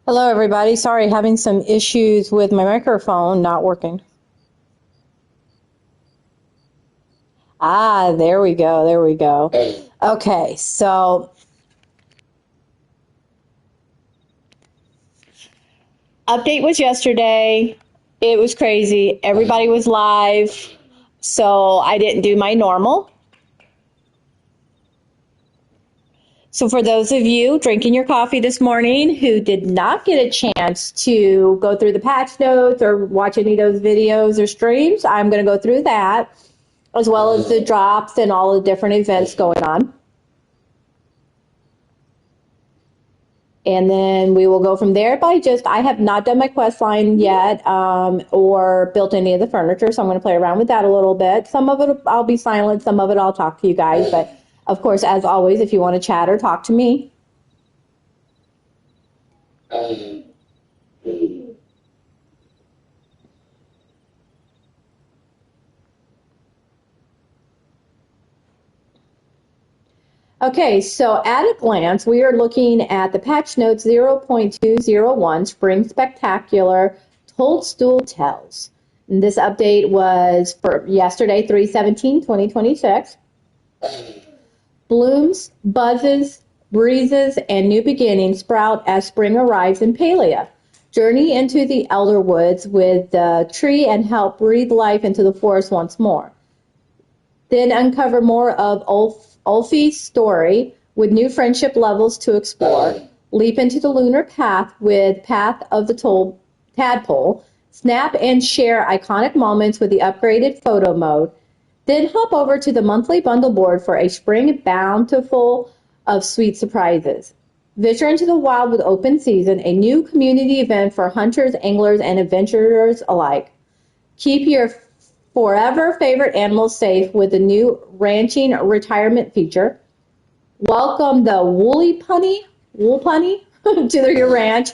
Hello, everybody. Sorry, having some issues with my microphone not working. There we go. There we go. Okay, so update was yesterday. It was crazy. Everybody was live, so I didn't do my normal. So for those of you drinking your coffee this morning who did not get a chance to go through the patch notes or watch any of those videos or streams, I'm going to go through that, as well as the drops and all the different events going on. And then we will go from there I have not done my quest line yet or built any of the furniture, so I'm going to play around with that a little bit. Some of it I'll be silent, some of it I'll talk to you guys, but of course, as always, if you want to chat or talk to me. Okay, so at a glance, we are looking at the patch notes 0.201 Spring Spectacular Toadstool Tells. And this update was for yesterday, 3/17/2026. Blooms, buzzes, breezes, and new beginnings sprout as spring arrives in Palia. Journey into the elder woods with the tree and help breathe life into the forest once more. Then uncover more of Ulfie's story with new friendship levels to explore. Leap into the lunar path with Path of the Tadpole. Snap and share iconic moments with the upgraded photo mode. Then hop over to the monthly bundle board for a spring bountiful of sweet surprises. Venture into the wild with Open Season, a new community event for hunters, anglers, and adventurers alike. Keep your forever favorite animals safe with the new ranching retirement feature. Welcome the wool punny to your ranch,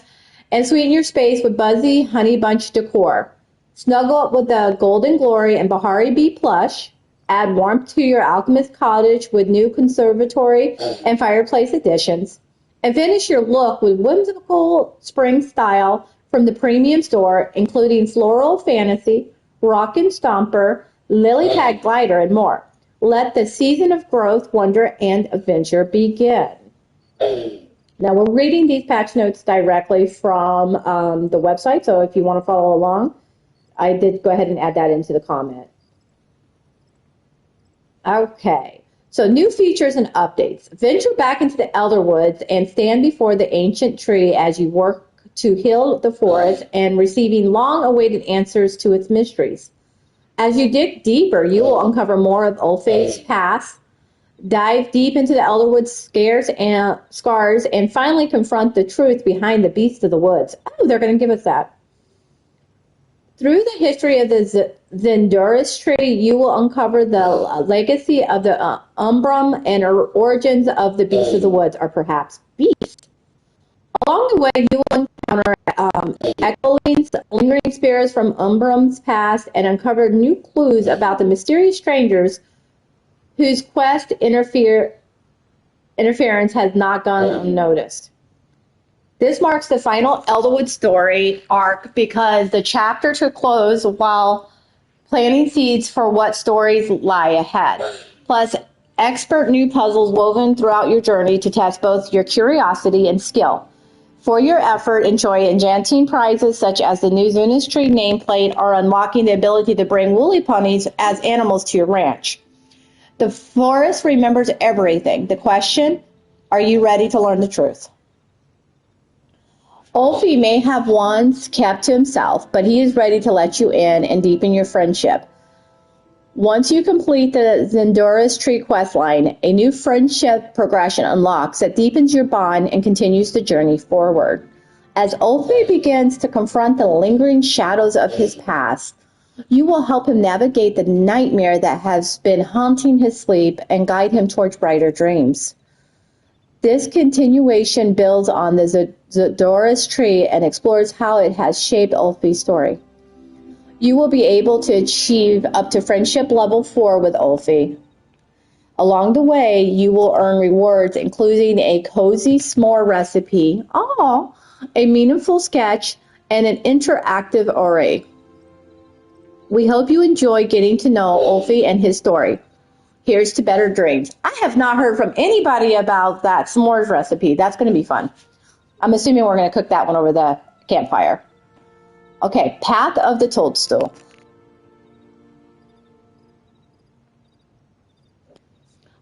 and sweeten your space with buzzy honey bunch decor. Snuggle up with the Golden Glory and Bahari Bee plush. Add warmth to your alchemist cottage with new conservatory and fireplace additions. And finish your look with whimsical spring style from the premium store, including Floral Fantasy, Rockin' Stomper, Lily Pad Glider, and more. Let the season of growth, wonder, and adventure begin. Now, we're reading these patch notes directly from the website, so if you want to follow along, I did go ahead and add that into the comment. Okay, so new features and updates. Venture back into the Elder Woods and stand before the ancient tree as you work to heal the forest and receiving long-awaited answers to its mysteries. As you dig deeper, you will uncover more of Ulfe's past, dive deep into the Elderwood scars, and finally confront the truth behind the beasts of the woods. Oh, they're going to give us that. Through the history of the Zenduris tree, you will uncover the legacy of the Umbrum and origins of the beasts of the woods, or perhaps beasts. Along the way, you will encounter echoing, lingering spirits from Umbrum's past and uncover new clues about the mysterious strangers whose quest interference has not gone unnoticed. This marks the final Elderwood story arc because the chapter to close while planting seeds for what stories lie ahead. Plus, expert new puzzles woven throughout your journey to test both your curiosity and skill. For your effort, enjoy enchanting prizes such as the new Zunis Tree nameplate or unlocking the ability to bring woolly ponies as animals to your ranch. The forest remembers everything. The question, are you ready to learn the truth? Ulfie may have once kept to himself, but he is ready to let you in and deepen your friendship. Once you complete the Zenduris Tree questline, a new friendship progression unlocks that deepens your bond and continues the journey forward. As Ulfie begins to confront the lingering shadows of his past, you will help him navigate the nightmare that has been haunting his sleep and guide him towards brighter dreams. This continuation builds on the Zenduris Tree and explores how it has shaped Ulfie's story. You will be able to achieve up to friendship level 4 with Ulfie. Along the way, you will earn rewards, including a cozy s'more recipe, a meaningful sketch, and an interactive array. We hope you enjoy getting to know Ulfi and his story. Here's to better dreams. I have not heard from anybody about that s'mores recipe. That's going to be fun. I'm assuming we're going to cook that one over the campfire. Okay, Path of the Toadstool.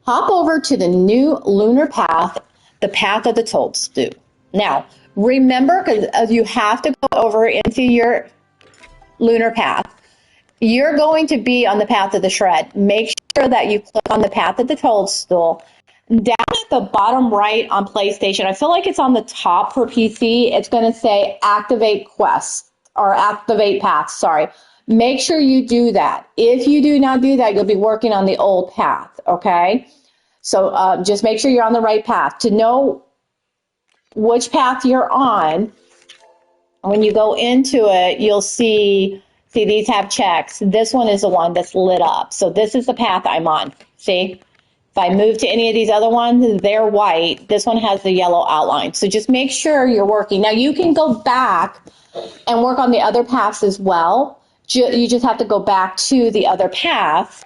Hop over to the new lunar path, the Path of the Toadstool. Now, remember, because you have to go over into your lunar path, you're going to be on the Path of the Shred. Make sure that you click on the Path of the Toadstool. Down at the bottom right on PlayStation, I feel like it's on the top for PC, it's going to say Activate Quest, or Activate Path, sorry. Make sure you do that. If you do not do that, you'll be working on the old path, okay? So just make sure you're on the right path. To know which path you're on, when you go into it, you'll see these have checks. This one is the one that's lit up. So this is the path I'm on. See? If I move to any of these other ones, they're white. This one has the yellow outline. So just make sure you're working. Now you can go back and work on the other paths as well. You just have to go back to the other path,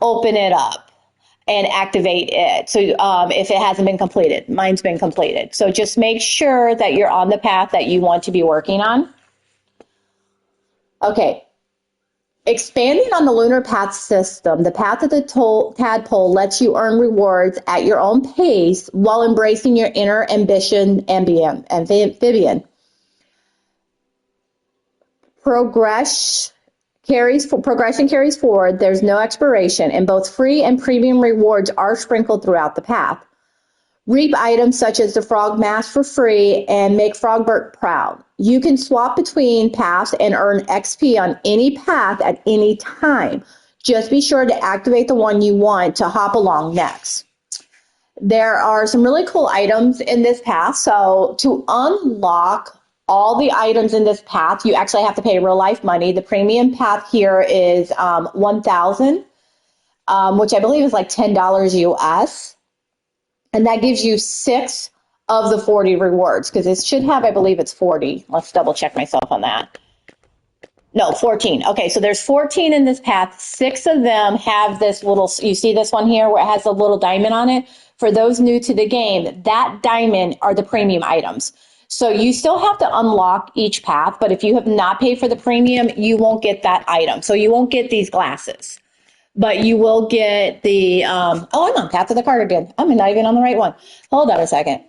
open it up, and activate it. So if it hasn't been completed, mine's been completed. So just make sure that you're on the path that you want to be working on. Okay. Expanding on the lunar path system, the Path of the Tadpole lets you earn rewards at your own pace while embracing your inner amphibian. Progression carries forward. There's no expiration, and both free and premium rewards are sprinkled throughout the path. Reap items such as the frog mask for free and make Frogbert proud. You can swap between paths and earn XP on any path at any time. Just be sure to activate the one you want to hop along next. There are some really cool items in this path. So to unlock all the items in this path, you actually have to pay real life money. The premium path here is $1,000, which I believe is like $10 US. And that gives you 6 of the 40 rewards, because it should have, I believe it's 40. Let's double check myself on that. No, 14. Okay, so there's 14 in this path. 6 of them have this little, you see this one here where it has a little diamond on it? For those new to the game, that diamond are the premium items. So you still have to unlock each path, but if you have not paid for the premium, you won't get that item. So you won't get these glasses. But you will get the, I'm on Path of the Cardigan. I'm not even on the right one. Hold on a second.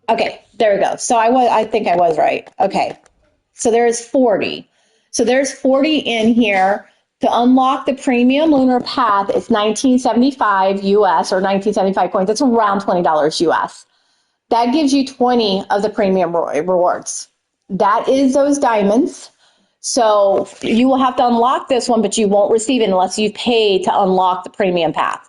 Okay, there we go. So I think I was right. Okay, so there's 40. So there's 40 in here. To unlock the premium lunar path, it's $19.75 US, or 1975 coins. That's around $20 US. That gives you 20 of the premium rewards. That is those diamonds. So you will have to unlock this one, but you won't receive it unless you've paid to unlock the premium path.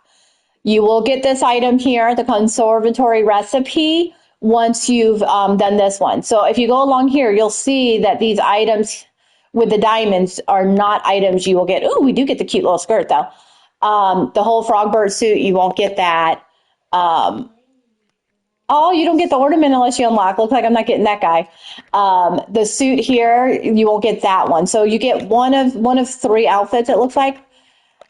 You will get this item here, the conservatory recipe, once you've done this one. So if you go along here, you'll see that these items with the diamonds are not items you will get. Oh, we do get the cute little skirt though. The whole Frogbird suit, you won't get that. Oh, you don't get the ornament unless you unlock. Looks like I'm not getting that guy. The suit here, you won't get that one. So you get one of 3 outfits, it looks like.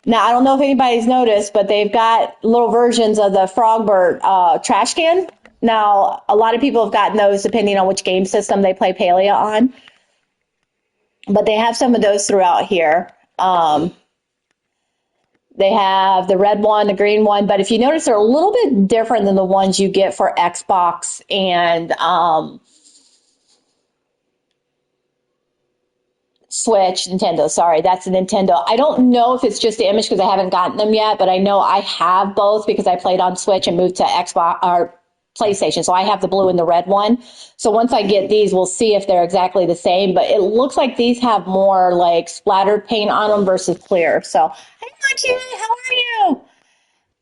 Now, I don't know if anybody's noticed, but they've got little versions of the Frogbird trash can. Now, a lot of people have gotten those depending on which game system they play Palia on. But they have some of those throughout here. They have the red one, the green one, but if you notice, they're a little bit different than the ones you get for Xbox and Switch, Nintendo. Sorry, that's a Nintendo. I don't know if it's just the image because I haven't gotten them yet, but I know I have both because I played on Switch and moved to Xbox or PlayStation. So I have the blue and the red one. So once I get these, we'll see if they're exactly the same, but it looks like these have more like splattered paint on them versus clear. So, hey, Mochi, how are you?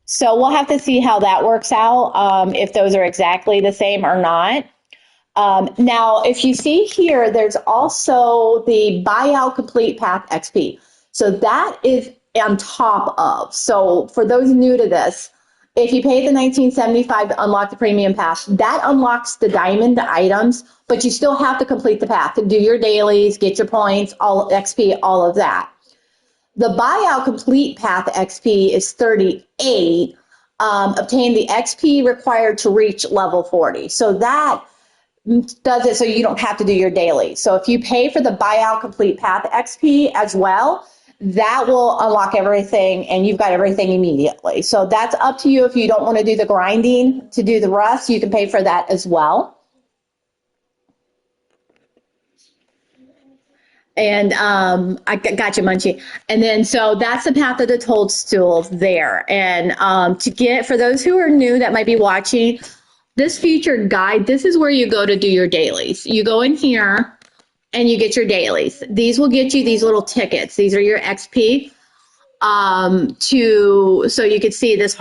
So we'll have to see how that works out, if those are exactly the same or not. Now, if you see here, there's also the Buyout Complete Path XP. So that is on top of. So for those new to this, If you pay the $19.75 to unlock the premium pass, that unlocks the diamond items, but you still have to complete the path to do your dailies, get your points, all XP, all of that. The buyout complete path XP is 38. Obtain the XP required to reach level 40. So that does it so you don't have to do your daily. So if you pay for the buyout complete path XP as well, that will unlock everything and you've got everything immediately. So that's up to you. If you don't want to do the grinding to do the rest, you can pay for that as well. And I got you, Munchie. And then so that's the path of the toadstool there. And to get, for those who are new that might be watching, this featured guide, this is where you go to do your dailies. You go in here and you get your dailies. These will get you these little tickets. These are your XP. So you can see this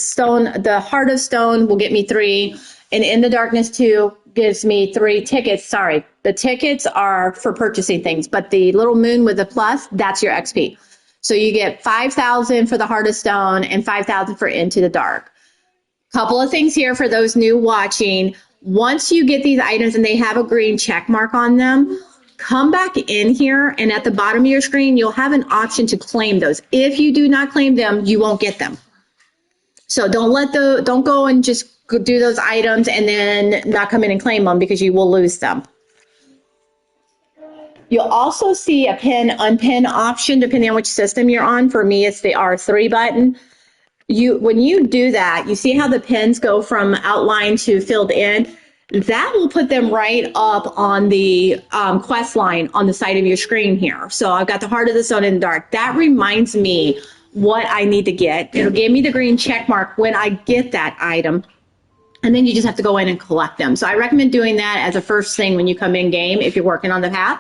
stone, the heart of stone will get me 3, and in the darkness 2 gives me 3 tickets. Sorry, the tickets are for purchasing things, but the little moon with the plus, that's your XP. So you get 5,000 for the heart of stone and 5,000 for into the dark. Couple of things here for those new watching. Once you get these items and they have a green check mark on them, come back in here and at the bottom of your screen, you'll have an option to claim those. If you do not claim them, you won't get them. So don't go and just do those items and then not come in and claim them because you will lose them. You'll also see a pin unpin option depending on which system you're on. For me, it's the R3 button. When you do that, you see how the pins go from outline to filled in. That will put them right up on the quest line on the side of your screen here. So I've got the heart of the stone in the dark. That reminds me what I need to get. It'll give me the green check mark when I get that item. And then you just have to go in and collect them. So I recommend doing that as a first thing when you come in game if you're working on the path.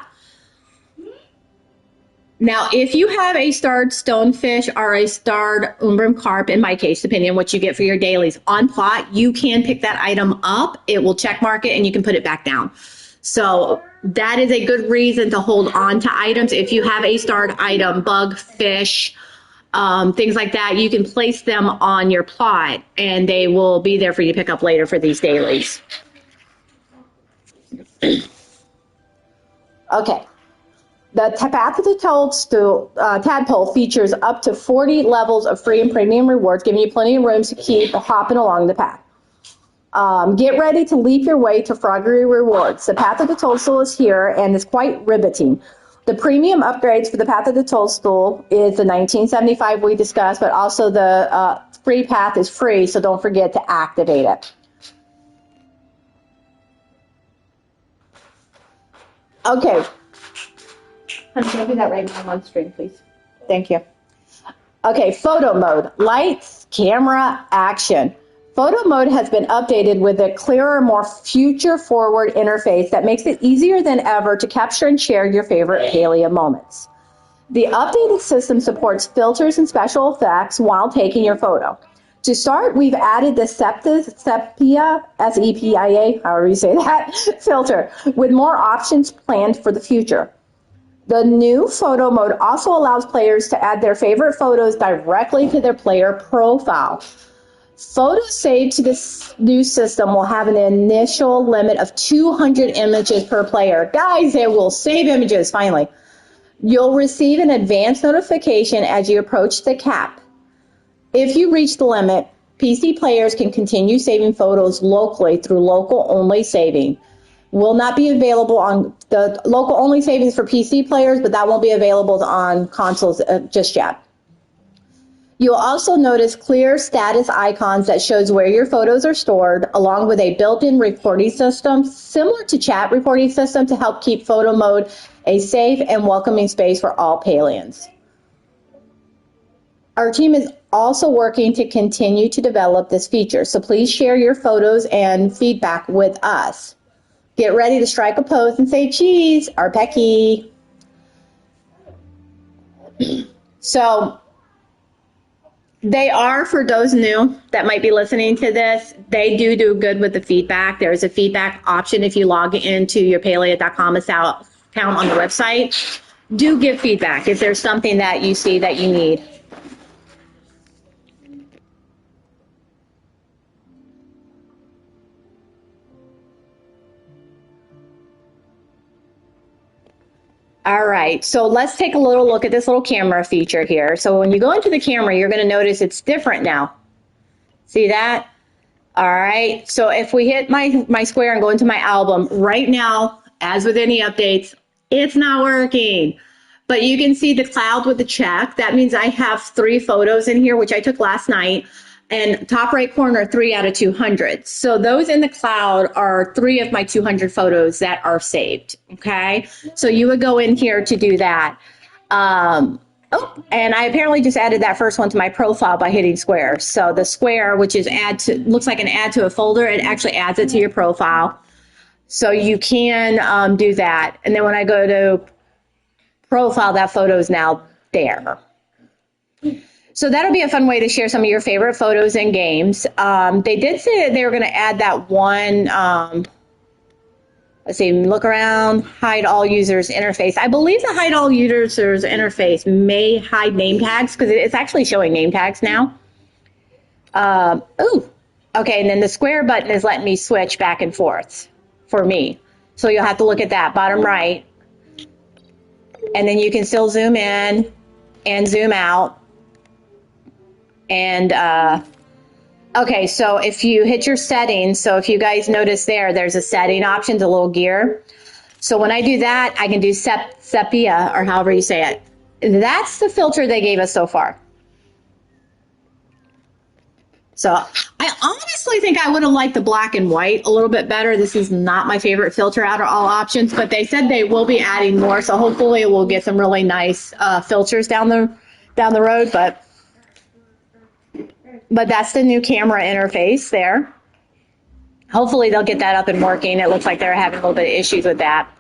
Now, if you have a starred stonefish or a starred umbrum carp, in my case, depending on what you get for your dailies on plot, you can pick that item up. It will check mark it and you can put it back down. So that is a good reason to hold on to items. If you have a starred item, bug, fish, things like that, you can place them on your plot and they will be there for you to pick up later for these dailies. Okay. The Path of the Toadstool Tadpole features up to 40 levels of free and premium rewards, giving you plenty of room to keep hopping along the path. Get ready to leap your way to froggery rewards. The Path of the Toadstool is here and is quite riveting. The premium upgrades for the Path of the Toadstool is the $19.75 we discussed, but also the free path is free, so don't forget to activate it. Okay. Honey, can I do that right now on screen, please? Thank you. Okay, photo mode. Lights, camera, action. Photo mode has been updated with a clearer, more future-forward interface that makes it easier than ever to capture and share your favorite Palia moments. The updated system supports filters and special effects while taking your photo. To start, we've added the Sepia, S-E-P-I-A, however you say that, filter, with more options planned for the future. The new photo mode also allows players to add their favorite photos directly to their player profile. Photos saved to this new system will have an initial limit of 200 images per player. Guys, they will save images, finally. You'll receive an advance notification as you approach the cap. If you reach the limit, PC players can continue saving photos locally through local-only saving. Will not be available on the local-only savings for PC players, but that won't be available on consoles just yet. You'll also notice clear status icons that shows where your photos are stored, along with a built-in reporting system similar to chat reporting system to help keep photo mode a safe and welcoming space for all Palians. Our team is also working to continue to develop this feature, so please share your photos and feedback with us. Get ready to strike a pose and say cheese, or Pecky. So they are, for those new that might be listening to this, they do good with the feedback. There's a feedback option if you log into your palia.com account on the website. Do give feedback if there's something that you see that you need. All right, so let's take a little look at this little camera feature here. So when you go into the camera, you're going to notice it's different now. See that? All right, so if we hit my square and go into my album, right now, as with any updates, it's not working. But you can see the cloud with the check. That means I have 3 photos in here, which I took last night. And top right corner, 3 out of 200. So those in the cloud are 3 of my 200 photos that are saved. Okay, so you would go in here to do that. And I apparently just added that first one to my profile by hitting square. So the square, which is looks like an add to a folder, it actually adds it to your profile. So you can do that. And then when I go to profile, that photo is now there. So that'll be a fun way to share some of your favorite photos and games. They did say that they were going to add that one, let's see, look around, hide all users interface. I believe the hide all users interface may hide name tags because it's actually showing name tags now. Okay, and then the square button is letting me switch back and forth for me. So you'll have to look at that bottom right. And then you can still zoom in and zoom out. And okay, so if you hit your settings, so if you guys notice there's a setting option, the little gear. So when I do that, I can do sepia, or however you say it. That's the filter they gave us so far. So I honestly think I would have liked the black and white a little bit better. This is not my favorite filter out of all options, but they said they will be adding more. So hopefully we'll get some really nice filters down the road. But that's the new camera interface there. Hopefully they'll get that up and working. It looks like they're having a little bit of issues with that.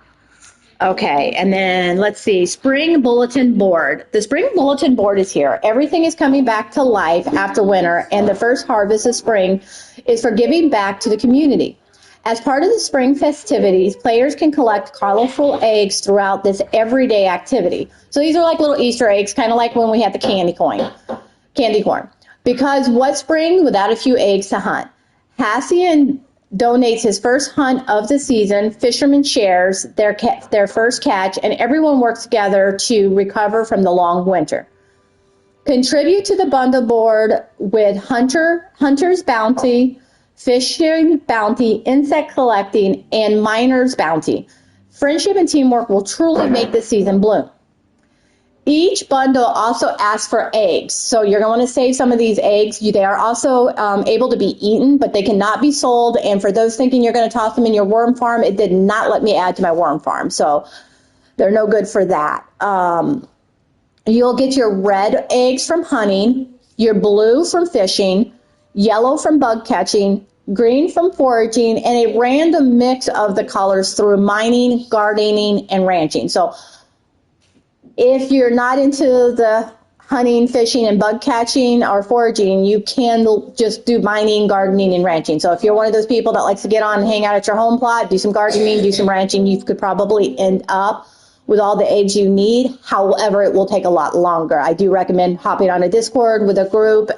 Okay, and then let's see, spring bulletin board. The spring bulletin board is here. Everything is coming back to life after winter, and the first harvest of spring is for giving back to the community. As part of the spring festivities, players can collect colorful eggs throughout this everyday activity. So these are like little Easter eggs, kind of like when we had the candy corn. Because what spring without a few eggs to hunt? Hassian donates his first hunt of the season. Fisherman shares their first catch, and everyone works together to recover from the long winter. Contribute to the bundle board with Hunter's Bounty, Fishing Bounty, Insect Collecting, and Miner's Bounty. Friendship and teamwork will truly make the season bloom. Each bundle also asks for eggs. So you're going to save some of these eggs. They are also able to be eaten, but they cannot be sold. And for those thinking you're going to toss them in your worm farm, it did not let me add to my worm farm. So they're no good for that. You'll get your red eggs from hunting, your blue from fishing, yellow from bug catching, green from foraging, and a random mix of the colors through mining, gardening, and ranching. So if you're not into the hunting, fishing, and bug catching or foraging, you can just do mining, gardening, and ranching. So if you're one of those people that likes to get on and hang out at your home plot, do some gardening, do some ranching, you could probably end up with all the eggs you need. However, it will take a lot longer. I do recommend hopping on a Discord with a group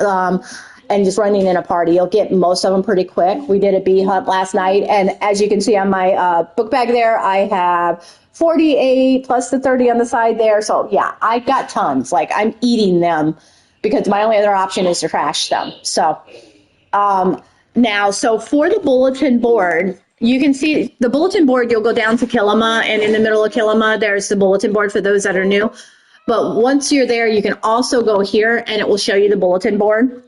and just running in a party. You'll get most of them pretty quick. We did a bee hunt last night, and as you can see on my book bag there, I have 48 plus the 30 on the side there. So yeah, I got tons. Like, I'm eating them because my only other option is to trash them. So so for the bulletin board, you can see the bulletin board. You'll go down to Killama, and in the middle of Killama, there's the bulletin board for those that are new. But once you're there, you can also go here and it will show you the bulletin board.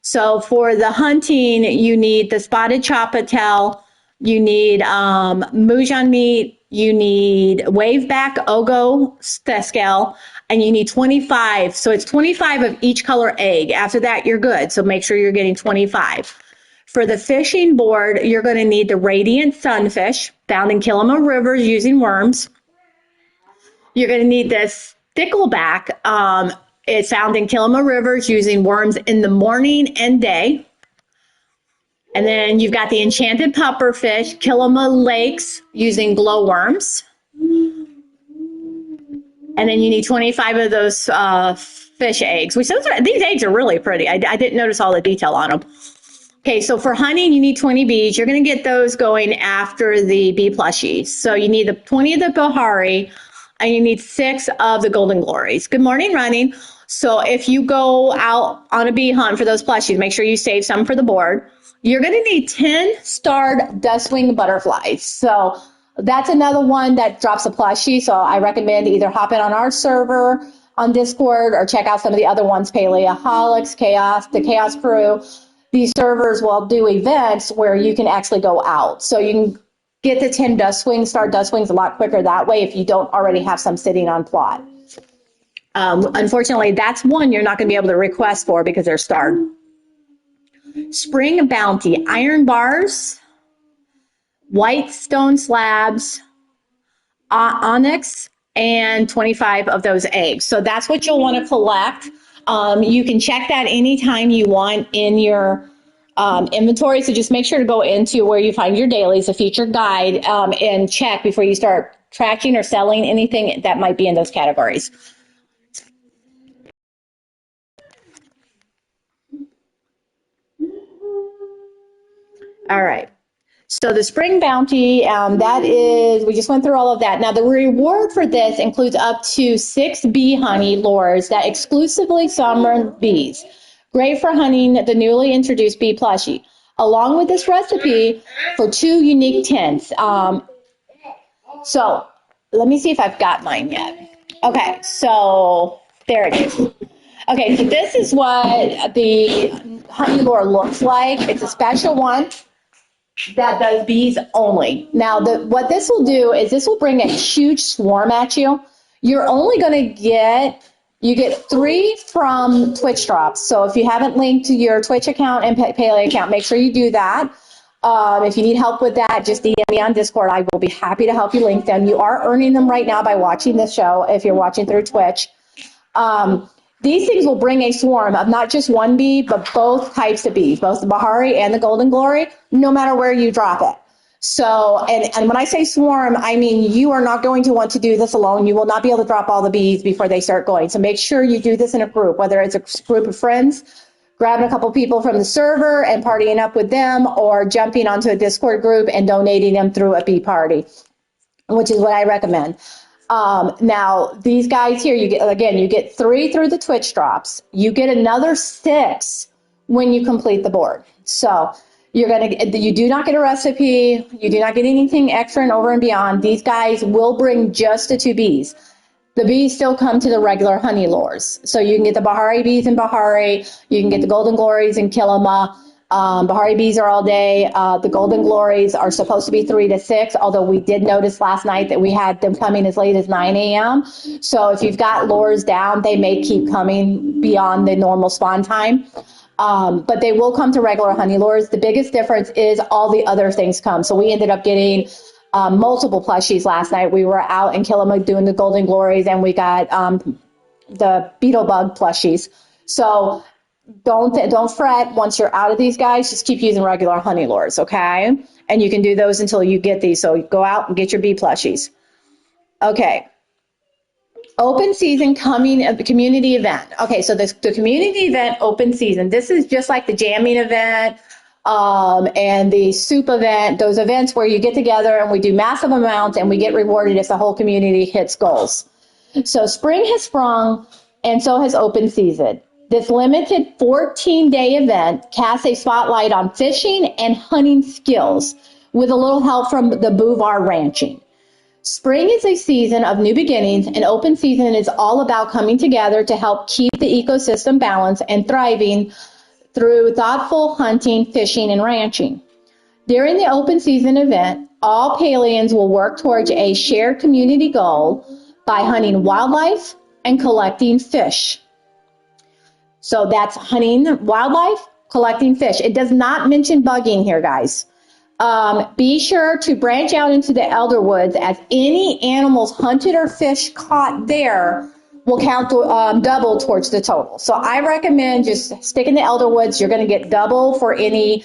So for the hunting, you need the spotted chopatel, you need Mujan meat, you need waveback Ogo scale, and you need 25. So it's 25 of each color egg. After that, you're good. So make sure you're getting 25. For the fishing board, you're going to need the radiant sunfish found in Killama rivers using worms. You're going to need this stickleback. It's found in Killama rivers using worms in the morning and day. And then you've got the enchanted pufferfish, Killama lakes using glowworms. And then you need 25 of those fish eggs, which these eggs are really pretty. I didn't notice all the detail on them. Okay, so for hunting, you need 20 bees. You're going to get those going after the bee plushies. So you need the 20 of the Bahari, and you need 6 of the Golden Glories. Good morning, running. So if you go out on a bee hunt for those plushies, make sure you save some for the board. You're going to need 10 starred dustwing butterflies. So that's another one that drops a plushie. So I recommend either hop in on our server on Discord or check out some of the other ones, Paleaholics, Chaos, the Chaos Crew. These servers will do events where you can actually go out. So you can get the 10 dustwings, start dustwings a lot quicker that way if you don't already have some sitting on plot. Unfortunately, that's one you're not going to be able to request for because they're starred. Spring Bounty, iron bars, white stone slabs, onyx, and 25 of those eggs. So that's what you'll want to collect. You can check that anytime you want in your inventory. So just make sure to go into where you find your dailies, a featured guide, and check before you start tracking or selling anything that might be in those categories. All right. So the spring bounty, that is, we just went through all of that. Now the reward for this includes up to 6 bee honey lures that exclusively summon bees. Great for hunting the newly introduced bee plushie. Along with this recipe for 2 unique tints. So let me see if I've got mine yet. Okay, so there it is. Okay, so this is what the honey lure looks like. It's a special one that does bees only. Now, what this will do is this will bring a huge swarm at you. You're only going to you get 3 from Twitch drops. So if you haven't linked to your Twitch account and Palia account, make sure you do that. If you need help with that, just DM me on Discord. I will be happy to help you link them. You are earning them right now by watching this show if you're watching through Twitch. These things will bring a swarm of not just one bee, but both types of bees, both the Bahari and the Golden Glory, no matter where you drop it. So, and when I say swarm, I mean you are not going to want to do this alone. You will not be able to drop all the bees before they start going. So make sure you do this in a group, whether it's a group of friends, grabbing a couple people from the server and partying up with them, or jumping onto a Discord group and donating them through a bee party, which is what I recommend. Now these guys here, you get 3 through the Twitch drops. You get another 6 when you complete the board. So you do not get a recipe. You do not get anything extra and over and beyond. These guys will bring just the 2 bees. The bees still come to the regular honey lures. So you can get the Bahari bees in Bahari. You can get the Golden Glories in Kilima. Bahari bees are all day. The Golden Glories are supposed to be 3 to 6, although we did notice last night that we had them coming as late as 9 a.m. So if you've got lures down, they may keep coming beyond the normal spawn time. But they will come to regular honey lures. The biggest difference is all the other things come. So we ended up getting multiple plushies last night. We were out in Kilima doing the Golden Glories, and we got the beetle bug plushies. So don't fret. Once you're out of these guys, just keep using regular honey lures, okay? And you can do those until you get these. So go out and get your bee plushies. Okay. Open season coming, a community event. Okay, so the community event open season. This is just like the jamming event and the soup event. Those events where you get together and we do massive amounts and we get rewarded if the whole community hits goals. So spring has sprung, and so has open season. This limited 14-day event casts a spotlight on fishing and hunting skills with a little help from the Bouvar ranching. Spring is a season of new beginnings, and open season is all about coming together to help keep the ecosystem balanced and thriving through thoughtful hunting, fishing, and ranching. During the open season event, all Palians will work towards a shared community goal by hunting wildlife and collecting fish. So that's hunting wildlife, collecting fish. It does not mention bugging here, guys. Be sure to branch out into the elder woods, as any animals hunted or fish caught there will count double towards the total. So I recommend just stick in the elder woods. You're going to get double for any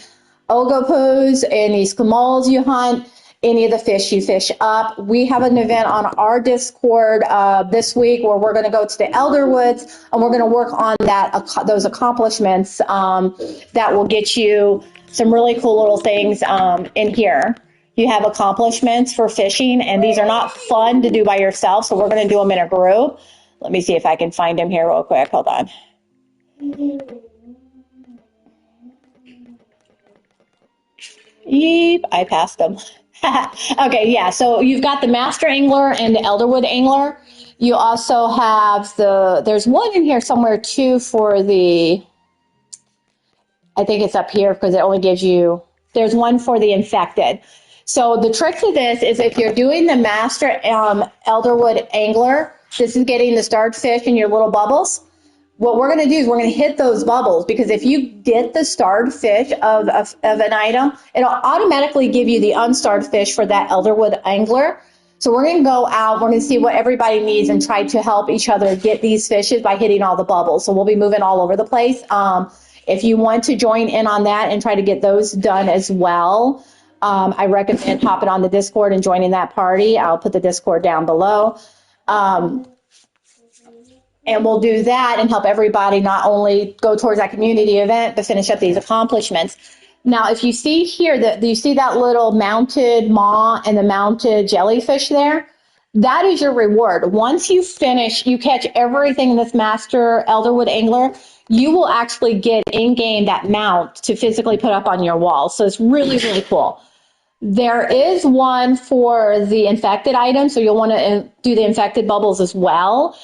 ogopus, any squamals you hunt, any of the fish you fish up. We have an event on our Discord this week where we're going to go to the elder woods and we're going to work on those accomplishments that will get you some really cool little things in here. You have accomplishments for fishing, and these are not fun to do by yourself, so we're going to do them in a group. Let me see if I can find them here real quick. Hold on. Yeep, I passed them. Okay, yeah, so you've got the Master Angler and the Elderwood Angler. You also have there's one in here somewhere too for the, I think it's up here because it only gives you, there's one for the infected. So the trick to this is if you're doing the Master Elderwood Angler, this is getting the starred fish in your little bubbles. What we're going to do is we're going to hit those bubbles, because if you get the starred fish of an item, it'll automatically give you the unstarred fish for that Elderwood Angler. So we're going to go out, we're going to see what everybody needs and try to help each other get these fishes by hitting all the bubbles. So we'll be moving all over the place. If you want to join in on that and try to get those done as well, I recommend hopping on the Discord and joining that party. I'll put the Discord down below. And we'll do that and help everybody not only go towards that community event, but finish up these accomplishments. Now, if you see here, you see that little mounted maw and the mounted jellyfish there? That is your reward. Once you finish, you catch everything in this Master Elderwood Angler, you will actually get in-game that mount to physically put up on your wall. So it's really, really cool. There is one for the infected item, so you'll want to do the infected bubbles as well.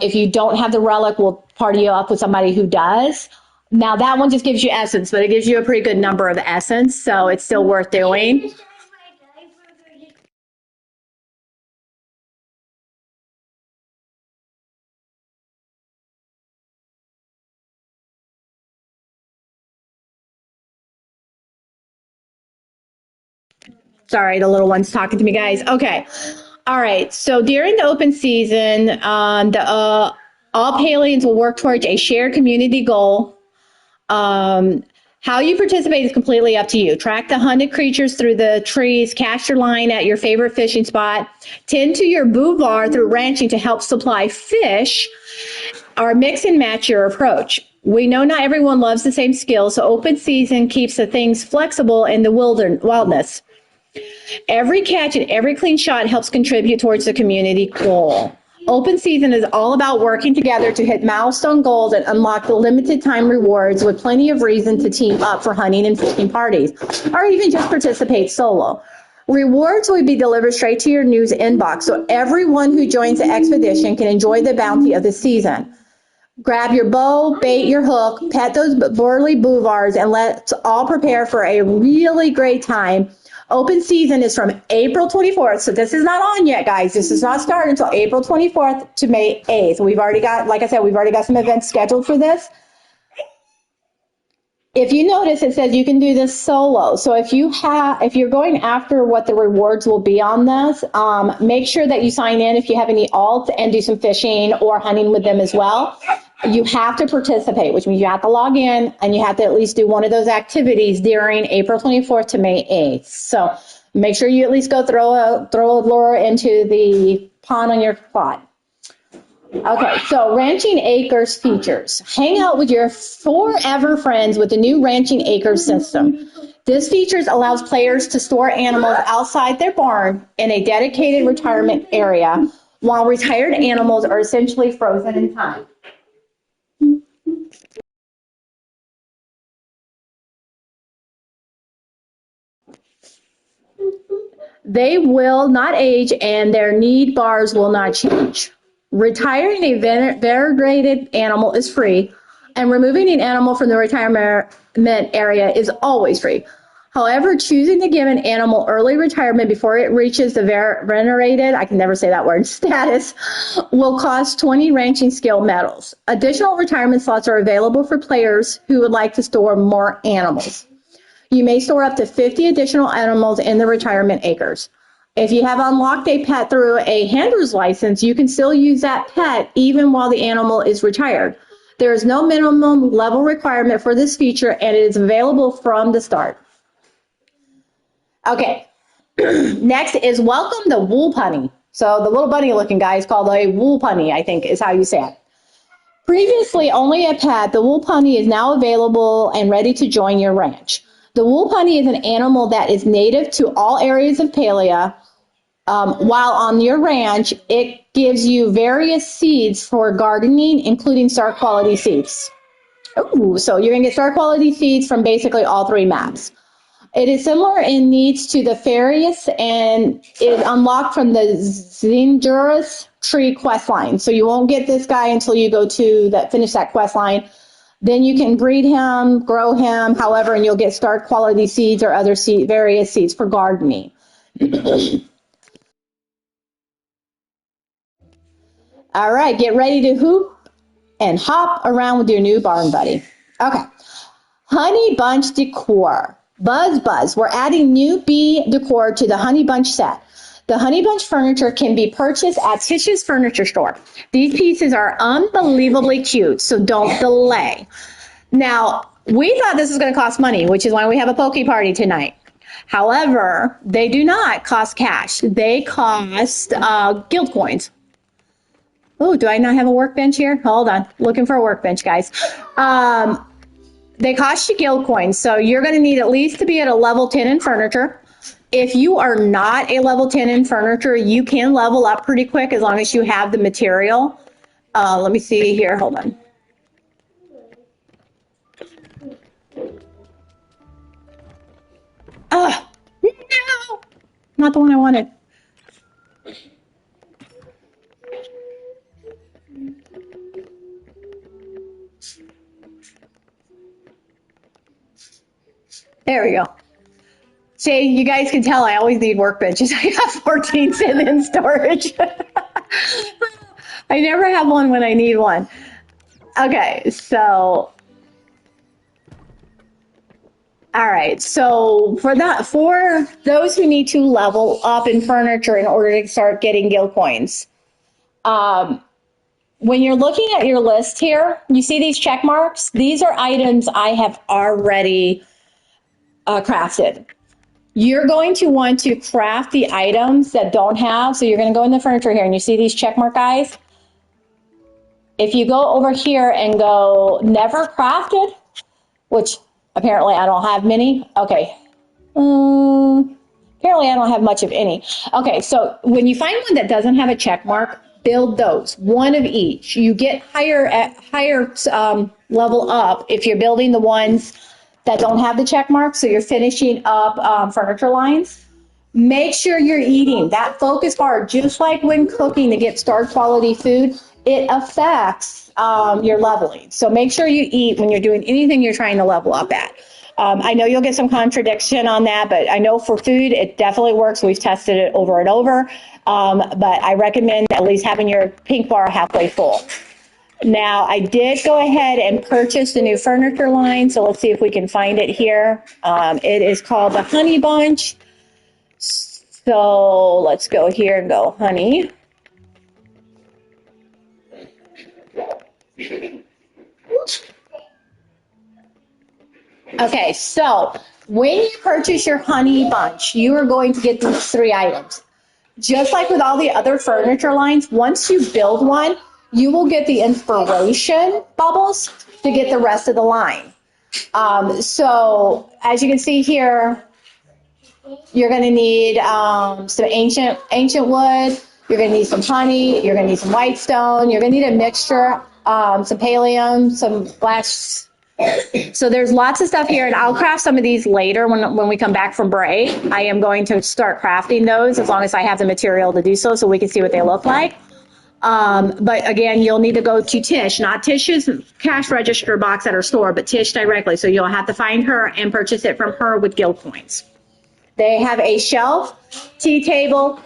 If you don't have the relic, we'll party you up with somebody who does. Now, that one just gives you essence, but it gives you a pretty good number of essence, so it's still worth doing. Sorry, the little one's talking to me, guys. Okay. All right. So during the open season, all Palians will work towards a shared community goal. How you participate is completely up to you. Track the hunted creatures through the trees, cast your line at your favorite fishing spot, tend to your bouvar through ranching to help supply fish, or mix and match your approach. We know not everyone loves the same skills, so open season keeps the things flexible in the wilderness. Every catch and every clean shot helps contribute towards the community goal. Open season is all about working together to hit milestone goals and unlock the limited time rewards, with plenty of reason to team up for hunting and fishing parties, or even just participate solo. Rewards will be delivered straight to your news inbox, so everyone who joins the expedition can enjoy the bounty of the season. Grab your bow, bait your hook, pet those burly bouvars, and let's all prepare for a really great time. Open season is from April 24th, so this is not on yet, guys. This is not starting until April 24th to May 8th. We've already got, like I said, we've already got some events scheduled for this. If you notice, it says you can do this solo. So if you're going after what the rewards will be on this, make sure that you sign in if you have any alt and do some fishing or hunting with them as well. You have to participate, which means you have to log in and you have to at least do one of those activities during April 24th to May 8th. So make sure you at least go throw a lure into the pond on your spot. Okay, so Ranching Acres features. Hang out with your forever friends with the new Ranching Acres system. This feature allows players to store animals outside their barn in a dedicated retirement area, while retired animals are essentially frozen in time. They will not age and their need bars will not change. Retiring a venerated animal is free, and removing an animal from the retirement area is always free. However, choosing to give an animal early retirement before it reaches the venerated, I can never say that word, status, will cost 20 ranching skill medals. Additional retirement slots are available for players who would like to store more animals. You may store up to 50 additional animals in the retirement acres. If you have unlocked a pet through a handler's license, you can still use that pet even while the animal is retired. There is no minimum level requirement for this feature, and it is available from the start. Okay, next is Welcome the Wool Punny. So the little bunny looking guy is called a wool punny, I think is how you say it. Previously only a pet, the wool punny is now available and ready to join your ranch. The wool honey is an animal that is native to all areas of Palia. While on your ranch, it gives you various seeds for gardening, including star quality seeds. Ooh, so you're going to get star quality seeds from basically all three maps. It is similar in needs to the Farius and is unlocked from the Zingerus tree quest line. So you won't get this guy until you go to that, finish that quest line. Then you can breed him, grow him, however, and you'll get star quality seeds or other various seeds for gardening. All right, get ready to hoop and hop around with your new barn buddy. Okay, honey bunch decor. Buzz, buzz. We're adding new bee decor to the honey bunch set. The honey bunch furniture can be purchased at Tish's furniture store. These pieces are unbelievably cute, so don't delay. Now, we thought this was going to cost money, which is why we have a poke party tonight. However, they do not cost cash. They cost guild coins. Oh, do I not have a workbench here? Hold on. Looking for a workbench, guys. They cost you guild coins, so you're going to need at least to be at a level 10 in furniture. If you are not a level 10 in furniture, you can level up pretty quick as long as you have the material. Let me see here. Hold on. No! Not the one I wanted. There we go. See, you guys can tell I always need workbenches. I got 14 sitting in storage. I never have one when I need one. Okay, so all right. So for those who need to level up in furniture in order to start getting guild coins, when you're looking at your list here, you see these check marks? These are items I have already crafted. You're going to want to craft the items that don't have, so you're going to go in the furniture here and you see these check mark guys. If you go over here and go never crafted, which apparently I don't have many. Okay. Apparently I don't have much of any. Okay, so when you find one that doesn't have a check mark, build those, one of each. You get higher level up if you're building the ones that don't have the check mark, so you're finishing up furniture lines. Make sure you're eating. That focus bar, just like when cooking to get star quality food, it affects your leveling. So make sure you eat when you're doing anything you're trying to level up at. I know you'll get some contradiction on that, but I know for food, it definitely works. We've tested it over and over. But I recommend at least having your pink bar halfway full. Now, I did go ahead and purchase the new furniture line, so let's see if we can find it here. It is called the Honey Bunch. So let's go here and go honey. Okay, so when you purchase your honey bunch, you are going to get these 3 items. Just like with all the other furniture lines, once you build one, you will get the inspiration bubbles to get the rest of the line. So as you can see here, you're going to need some ancient wood. You're going to need some honey. You're going to need some whitestone. You're going to need a mixture, some pallium, some glass. So there's lots of stuff here, and I'll craft some of these later when we come back from break. I am going to start crafting those as long as I have the material to do so we can see what they look like. But again, you'll need to go to Tish, not Tish's cash register box at her store, but Tish directly. So you'll have to find her and purchase it from her with guild coins. They have a shelf, tea table,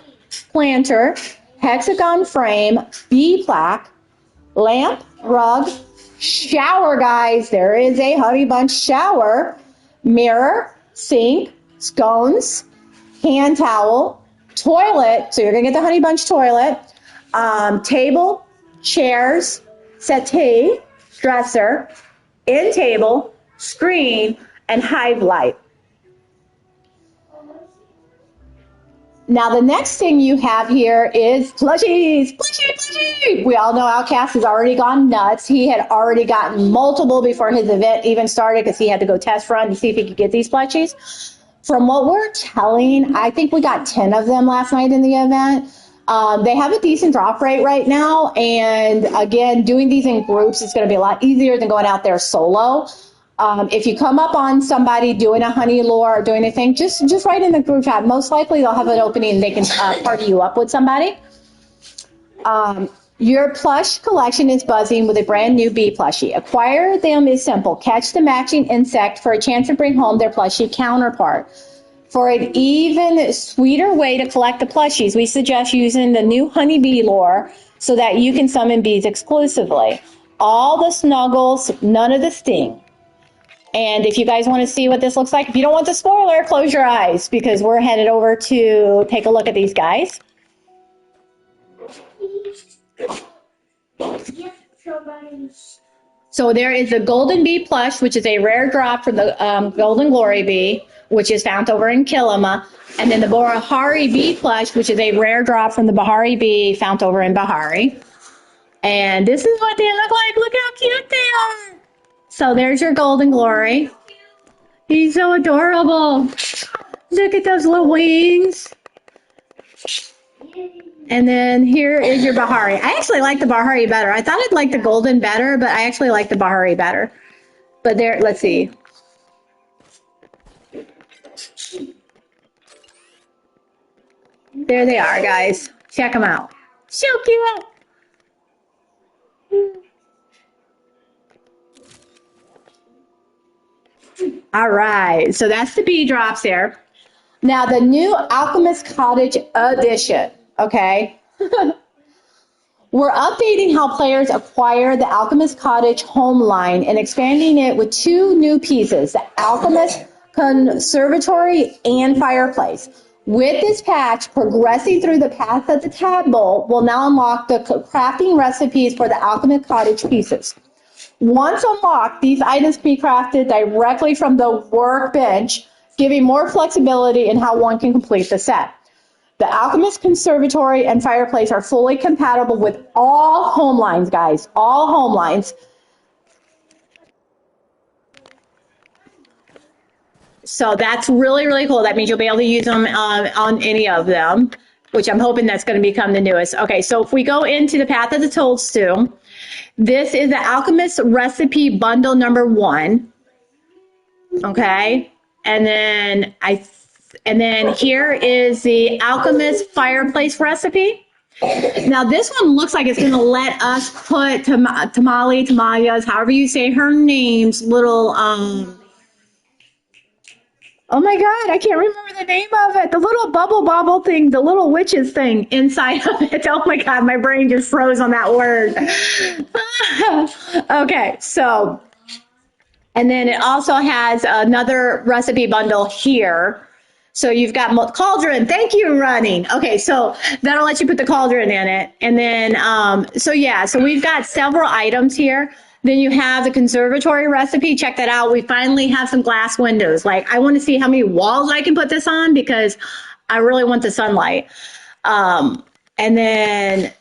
planter, hexagon frame, bee plaque, lamp, rug, shower, guys. There is a Honey Bunch shower, mirror, sink, scones, hand towel, toilet. So you're going to get the Honey Bunch toilet, table, chairs, settee, dresser, end table, screen, and hive light. Now, the next thing you have here is plushies. Plushie. We all know Outcast has already gone nuts. He had already gotten multiple before his event even started because he had to go test run to see if he could get these plushies. From what we're telling, I think we got 10 of them last night in the event. They have a decent drop rate right now. And again, doing these in groups is going to be a lot easier than going out there solo. If you come up on somebody doing a honey lure or doing anything, just write in the group chat. Most likely they'll have an opening and they can party you up with somebody. Your plush collection is buzzing with a brand new bee plushie. Acquire them is simple. Catch the matching insect for a chance to bring home their plushie counterpart. For an even sweeter way to collect the plushies, we suggest using the new honeybee lure so that you can summon bees exclusively. All the snuggles, none of the sting. And if you guys want to see what this looks like, if you don't want the spoiler, close your eyes because we're headed over to take a look at these guys. So there is the Golden Bee plush, which is a rare drop for the Golden Glory Bee, which is found over in Kilima. And then the Bahari Bee plush, which is a rare drop from the Bahari Bee found over in Bahari. And this is what they look like. Look how cute they are. So there's your Golden Glory. He's so adorable. Look at those little wings. And then here is your Bahari. I actually like the Bahari better. I thought I'd like the Golden better, but I actually like the Bahari better. But there, let's see. There they are, guys. Check them out. So cute. All right, so that's the bee drops there. Now the new Alchemist Cottage edition, okay? We're updating how players acquire the Alchemist Cottage home line and expanding it with 2 new pieces, the Alchemist Conservatory and Fireplace. With this patch, progressing through the path of the tadpole will now unlock the crafting recipes for the Alchemist Cottage pieces. Once unlocked, these items can be crafted directly from the workbench, giving more flexibility in how one can complete the set. The Alchemist Conservatory and Fireplace are fully compatible with all home lines, guys, all home lines. So that's really, really cool. That means you'll be able to use them on any of them, which I'm hoping that's going to become the newest. Okay, so if we go into the Path of the Toadstool, this is the Alchemist Recipe Bundle number 1. Okay, and then here is the Alchemist Fireplace recipe. Now this one looks like it's going to let us put Tamalia's, however you say her name's little oh my God, I can't remember the name of it. The little bubble bobble thing, the little witches thing inside of it. Oh my God, my brain just froze on that word. Okay, so, and then it also has another recipe bundle here. So you've got cauldron. Thank you, running. Okay, so that'll let you put the cauldron in it. And then, so we've got several items here. Then you have the conservatory recipe. Check that out. We finally have some glass windows. Like, I want to see how many walls I can put this on because I really want the sunlight. And then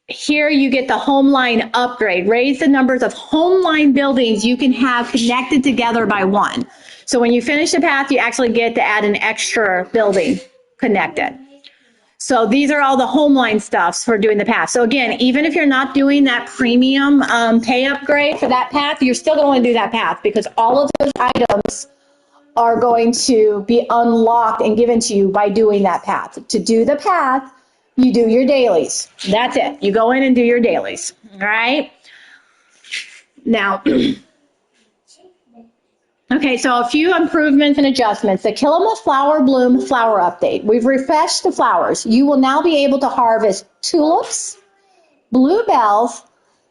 here you get the home line upgrade. Raise the numbers of home line buildings you can have connected together by 1. So when you finish the path, you actually get to add an extra building connected. So these are all the home line stuffs for doing the path. So again, even if you're not doing that premium pay upgrade for that path, you're still going to do that path because all of those items are going to be unlocked and given to you by doing that path. To do the path, you do your dailies. That's it. You go in and do your dailies. All right. Now, okay, so a few improvements and adjustments. The Kilima Flower Bloom flower update. We've refreshed the flowers. You will now be able to harvest tulips, bluebells,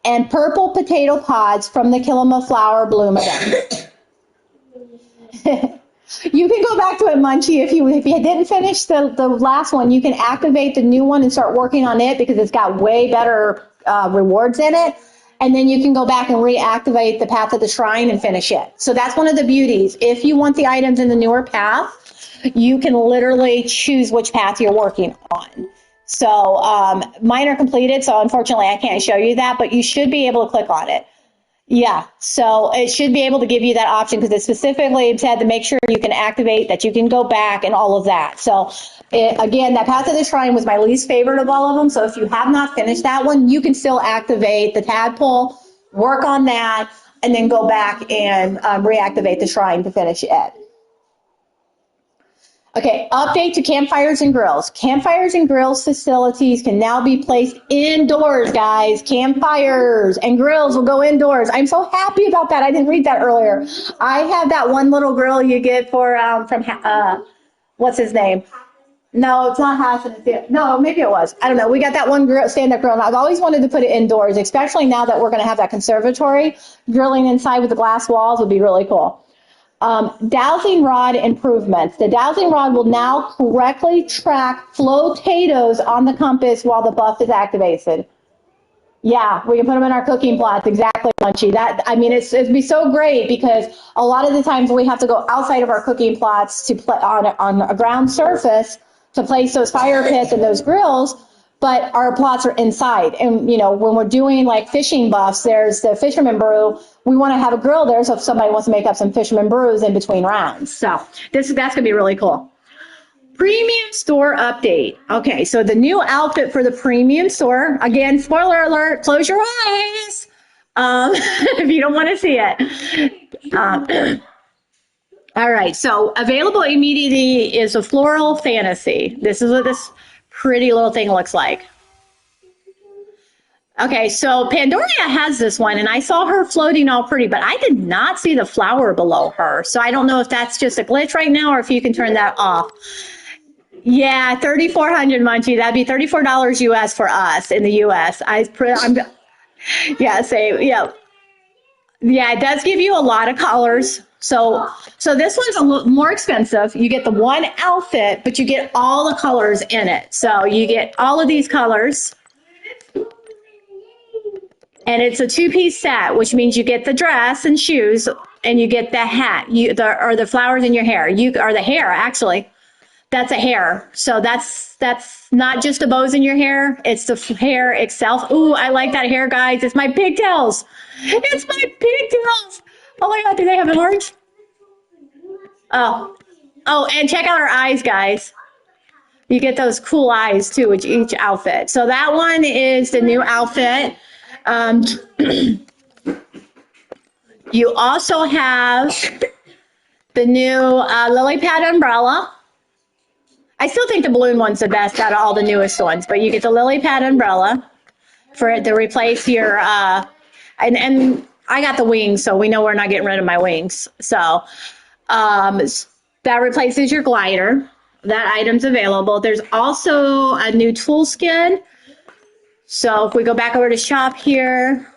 and purple potato pods from the Kilima Flower Bloom event. You can go back to it, Munchie. If you didn't finish the last one, you can activate the new one and start working on it because it's got way better rewards in it. And then you can go back and reactivate the Path of the Shrine and finish it. So that's one of the beauties. If you want the items in the newer path, you can literally choose which path you're working on. So mine are completed, so unfortunately I can't show you that, but you should be able to click on it. Yeah, so it should be able to give you that option because it specifically said to make sure you can activate, that you can go back and all of that. So again, that Path to the Shrine was my least favorite of all of them. So if you have not finished that one, you can still activate the tadpole, work on that, and then go back and reactivate the shrine to finish it. Okay, update to campfires and grills. Campfires and grills facilities can now be placed indoors, guys. Campfires and grills will go indoors. I'm so happy about that. I didn't read that earlier. I have that one little grill you get for from what's his name? No, it's not Hassan. No, maybe it was. I don't know. We got that one grill, stand-up grill, and I've always wanted to put it indoors, especially now that we're going to have that conservatory. Grilling inside with the glass walls would be really cool. Dowsing rod improvements. The dowsing rod will now correctly track flotatoes on the compass while the buff is activated. Yeah, we can put them in our cooking plots. Exactly, Munchie. It'd be so great because a lot of the times we have to go outside of our cooking plots to play on a ground surface to place those fire pits and those grills. But our plots are inside. And, you know, when we're doing like fishing buffs, there's the fisherman brew. We want to have a grill there so if somebody wants to make up some fisherman brews in between rounds. So that's going to be really cool. Premium store update. Okay, so the new outfit for the premium store. Again, spoiler alert, close your eyes if you don't want to see it. All right, so available immediately is a floral fantasy. This is what this pretty little thing looks like. Okay, so Pandoria has this one, and I saw her floating all pretty, but I did not see the flower below her. So I don't know if that's just a glitch right now or if you can turn that off. Yeah, 3,400 Munchie. That'd be $34 US for us in the US. Yeah, it does give you a lot of colors. So this one's a little more expensive. You get the one outfit, but you get all the colors in it. So you get all of these colors. And it's a two-piece set, which means you get the dress and shoes, and you get the hat, or the flowers in your hair. Or the hair, actually. That's a hair. So that's not just the bows in your hair. It's the hair itself. Ooh, I like that hair, guys. It's my pigtails. It's my pigtails. Oh my God, do they have an orange? Oh, and check out her eyes, guys. You get those cool eyes too with each outfit. So that one is the new outfit. You also have the new lily pad umbrella. I still think the balloon one's the best out of all the newest ones, but you get the lily pad umbrella for it to replace your, and I got the wings, so we know we're not getting rid of my wings. So that replaces your glider. That item's available. There's also a new tool skin. So if we go back over to shop here,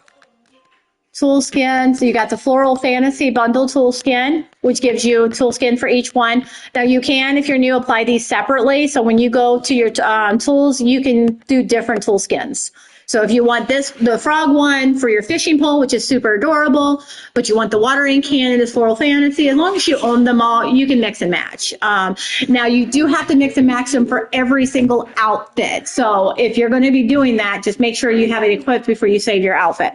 tool skin. So you got the Floral Fantasy Bundle tool skin, which gives you tool skin for each one. Now you can, if you're new, apply these separately. So when you go to your tools, you can do different tool skins. So if you want the frog one for your fishing pole, which is super adorable, but you want the watering can in this Floral Fantasy, as long as you own them all, you can mix and match. Now you do have to mix and match them for every single outfit. So if you're going to be doing that, just make sure you have it equipped before you save your outfit.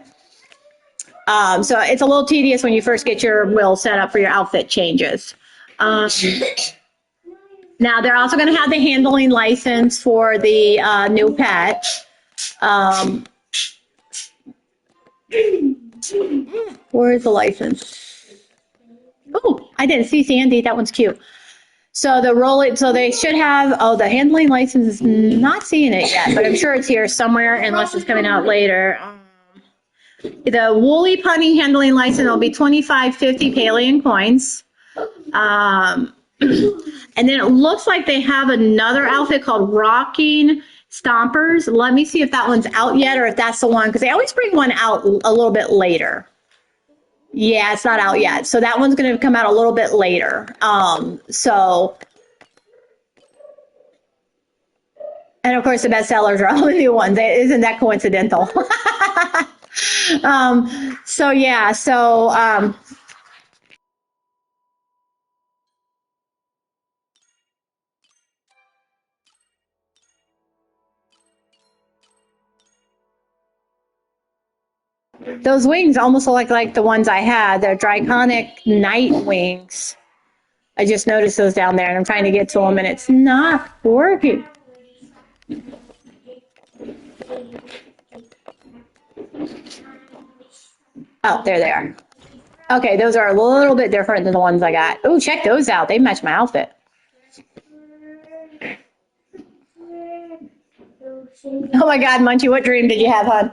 So it's a little tedious when you first get your wheel set up for your outfit changes. Now they're also going to have the handling license for the new pet. Where is the license? Oh, I didn't see Sandy. That one's cute. So they should have, the handling license is not seeing it yet, but I'm sure it's here somewhere unless it's coming out later. The woolly punny handling license will be 25.50 Palian coins. And then it looks like they have another outfit called Rocking Stompers. Let me see if that one's out yet or if that's the one, because they always bring one out a little bit later. Yeah, it's not out yet. So that one's going to come out a little bit later. And of course, the bestsellers are all the new ones. Isn't that coincidental? Those wings almost look like the ones I had. They're Draconic night wings. I just noticed those down there, and I'm trying to get to them, and it's not working. Oh, there they are. Okay, those are a little bit different than the ones I got. Oh, check those out. They match my outfit. Oh my God, Munchie, what dream did you have, hon?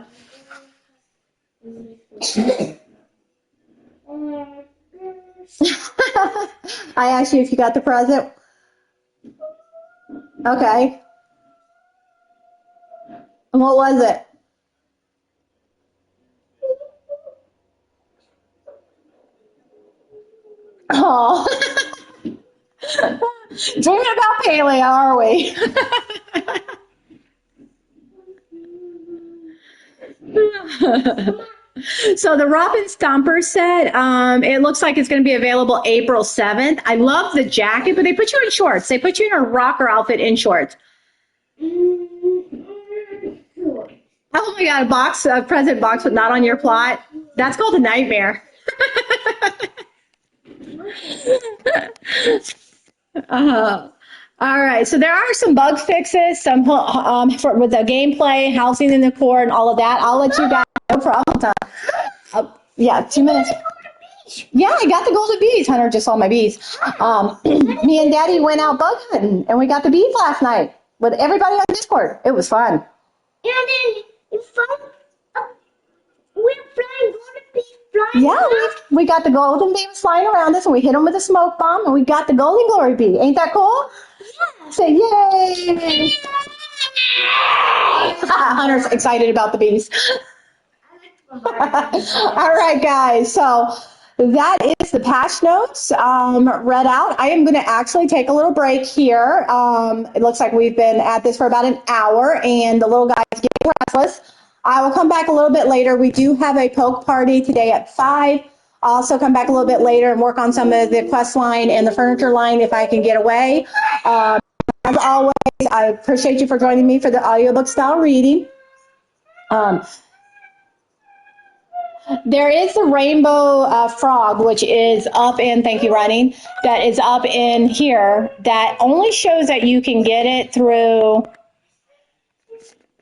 I asked you if you got the present. Okay. And what was it? Oh. Dreaming about Palia, are we? So the Robin Stomper set, it looks like it's going to be available April 7th. I love the jacket, but they put you in shorts. They put you in a rocker outfit in shorts. Oh my God, a present box, but not on your plot. That's called a nightmare. All right, so there are some bug fixes, with the gameplay, housing in the core, and all of that. I'll let you guys know for all time. Yeah, 2 minutes. Yeah, I got the golden bees. Hunter just saw my bees. Me and Daddy went out bug hunting, and we got the bees last night with everybody on Discord. It was fun. And then we're flying golden bees flying. Yeah, we got the golden bees flying around us, and we hit them with a smoke bomb, and we got the golden glory bee. Ain't that cool? Yeah. Say yay! Hunter's excited about the bees. All right, guys. So that is the patch notes read out. I am going to actually take a little break here. It looks like we've been at this for about an hour, and the little guy's getting restless. I will come back a little bit later. We do have a poke party today at 5. I'll also come back a little bit later and work on some of the quest line and the furniture line if I can get away. As always, I appreciate you for joining me for the audiobook style reading. There is the rainbow frog, which is up in, thank you, Running, that is up in here that only shows that you can get it through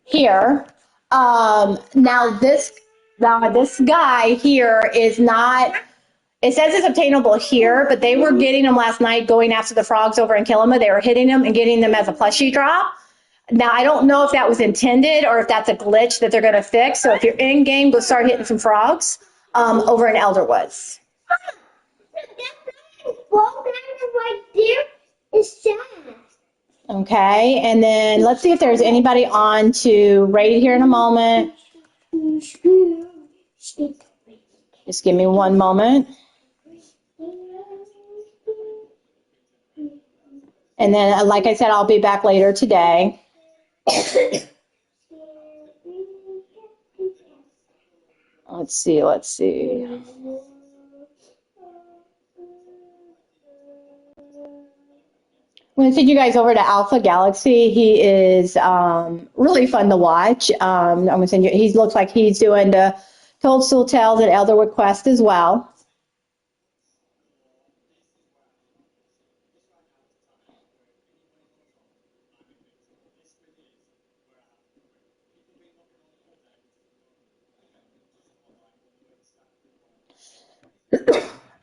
here. Now this guy here is not, it says it's obtainable here, but they were getting them last night going after the frogs over in Killima. They were hitting them and getting them as a plushie drop. Now, I don't know if that was intended or if that's a glitch that they're going to fix. So if you're in game, go start hitting some frogs over in Elderwoods. That right there is sad. Okay, and then let's see if there's anybody on to raid here in a moment. Just give me one moment. And then, like I said, I'll be back later today. Let's see. I'm going to send you guys over to Alpha Galaxy. He is really fun to watch. I'm going to send you. He looks like he's doing the Toadstool Tales and Elderwood Quest as well.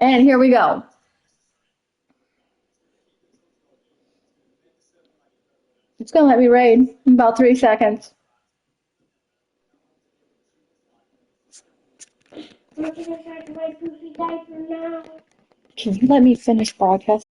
And here we go. It's going to let me raid in about 3 seconds. Can you let me finish broadcasting?